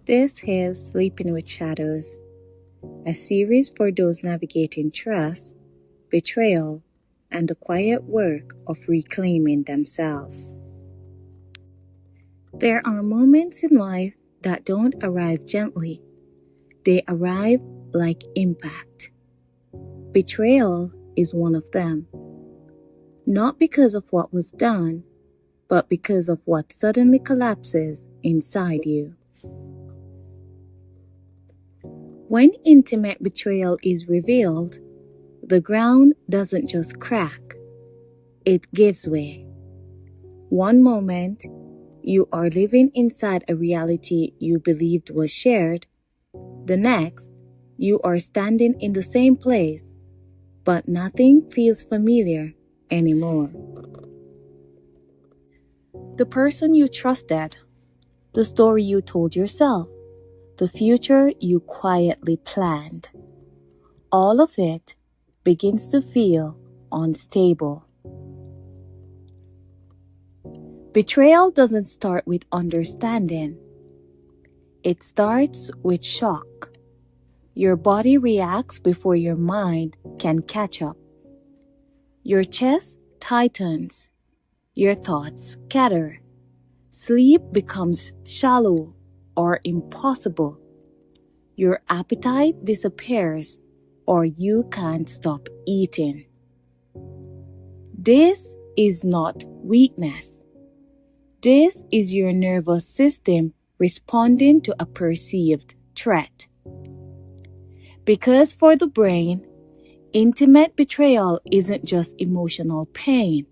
This is Sleeping with Shadows, a series for those navigating trust, betrayal, and the quiet work of reclaiming themselves. There are moments in life that don't arrive gently, they arrive like impact. Betrayal is one of them. Not because of what was done, but because of what suddenly collapses inside you. When intimate betrayal is revealed, the ground doesn't just crack, it gives way. One moment, you are living inside a reality you believed was shared. The next, you are standing in the same place, but nothing feels familiar anymore. The person you trusted, the story you told yourself, the future you quietly planned, all of it begins to feel unstable. Betrayal doesn't start with understanding. It starts with shock. Your body reacts before your mind can catch up. Your chest tightens. Your thoughts scatter. Sleep becomes shallow or impossible. Your appetite disappears, or you can't stop eating. This is not weakness. This is your nervous system responding to a perceived threat. Because for the brain, intimate betrayal isn't just emotional pain.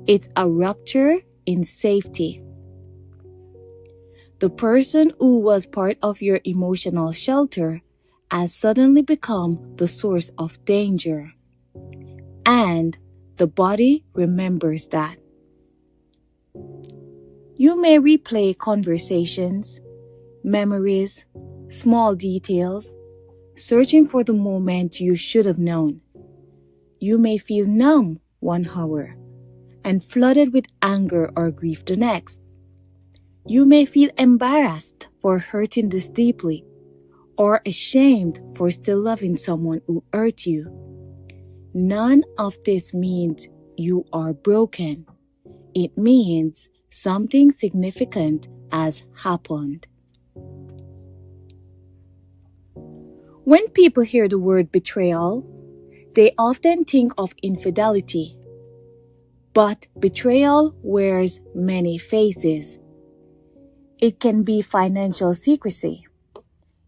It's a rupture in safety. The person who was part of your emotional shelter has suddenly become the source of danger. And the body remembers that. You may replay conversations, memories, small details, searching for the moment you should have known. You may feel numb 1 hour and flooded with anger or grief the next. You may feel embarrassed for hurting this deeply, or ashamed for still loving someone who hurt you. None of this means you are broken. It means something significant has happened. When people hear the word betrayal, they often think of infidelity. But betrayal wears many faces. It can be financial secrecy,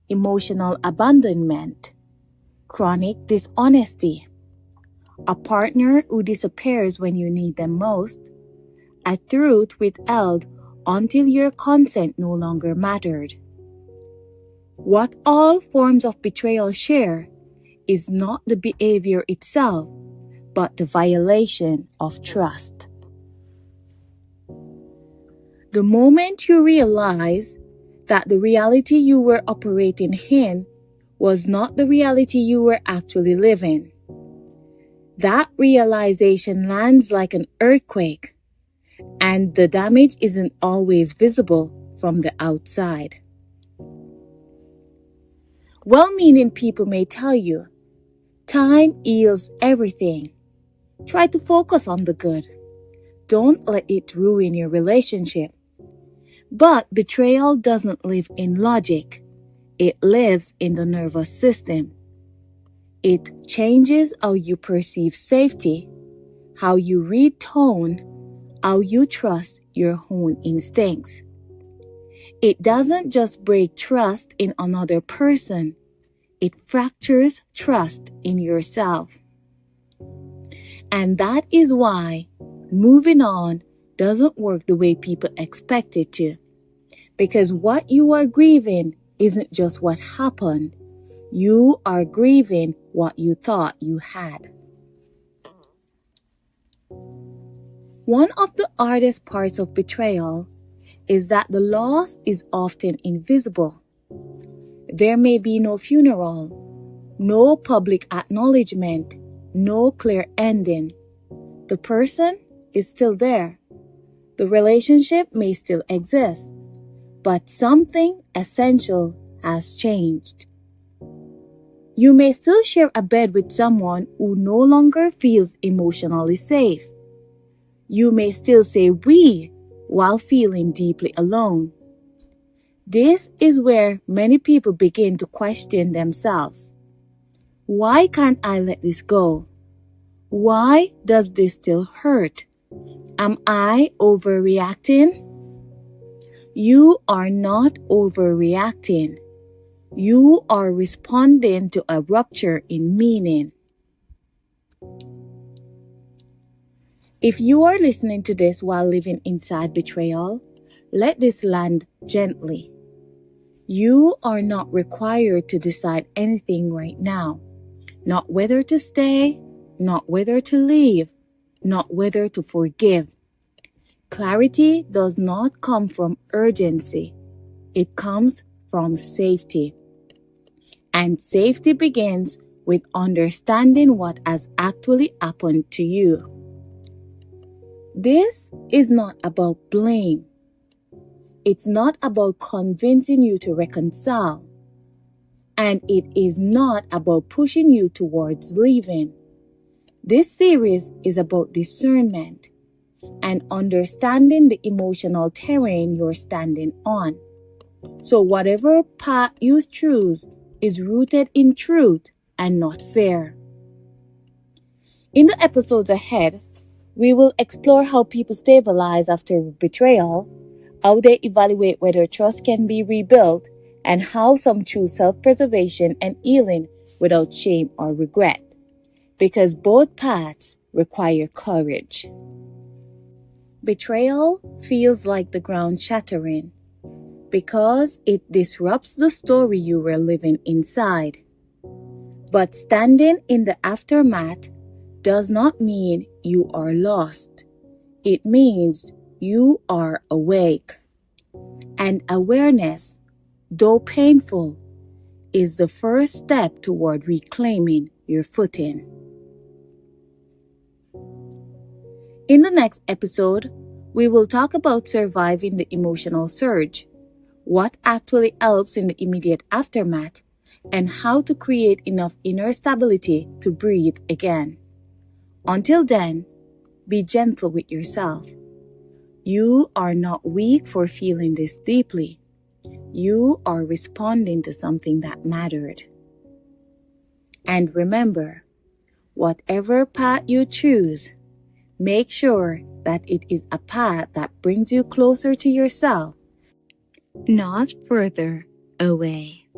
emotional abandonment, chronic dishonesty, a partner who disappears when you need them most, a truth withheld until your consent no longer mattered. What all forms of betrayal share is not the behavior itself, but the violation of trust. The moment you realize that the reality you were operating in was not the reality you were actually living, that realization lands like an earthquake, and the damage isn't always visible from the outside. Well-meaning people may tell you, time heals everything. Try to focus on the good. Don't let it ruin your relationship. But betrayal doesn't live in logic. It lives in the nervous system. It changes how you perceive safety, how you read tone, how you trust your own instincts. It doesn't just break trust in another person. It fractures trust in yourself. And that is why moving on doesn't work the way people expect it to. Because what you are grieving isn't just what happened. You are grieving what you thought you had. One of the hardest parts of betrayal is that the loss is often invisible. There may be no funeral, no public acknowledgement, no clear ending. The person is still there. The relationship may still exist, but something essential has changed. You may still share a bed with someone who no longer feels emotionally safe. You may still say "we" while feeling deeply alone. This is where many people begin to question themselves. Why can't I let this go? Why does this still hurt? Am I overreacting? You are not overreacting. You are responding to a rupture in meaning. If you are listening to this while living inside betrayal, let this land gently. You are not required to decide anything right now. Not whether to stay, not whether to leave, not whether to forgive. Clarity does not come from urgency. It comes from safety. And safety begins with understanding what has actually happened to you. This is not about blame. It's not about convincing you to reconcile. And it is not about pushing you towards leaving. This series is about discernment and understanding the emotional terrain you're standing on. So whatever path you choose is rooted in truth and not fear. In the episodes ahead, we will explore how people stabilize after betrayal, how they evaluate whether trust can be rebuilt, and how some choose self-preservation and healing without shame or regret. Because both paths require courage. Betrayal feels like the ground shattering because it disrupts the story you were living inside. But standing in the aftermath does not mean you are lost. It means you are awake. And awareness, though painful, is the first step toward reclaiming your footing. In the next episode, we will talk about surviving the emotional surge, what actually helps in the immediate aftermath, and how to create enough inner stability to breathe again. Until then, be gentle with yourself. You are not weak for feeling this deeply. You are responding to something that mattered. And remember, whatever path you choose, make sure that it is a path that brings you closer to yourself, not further away.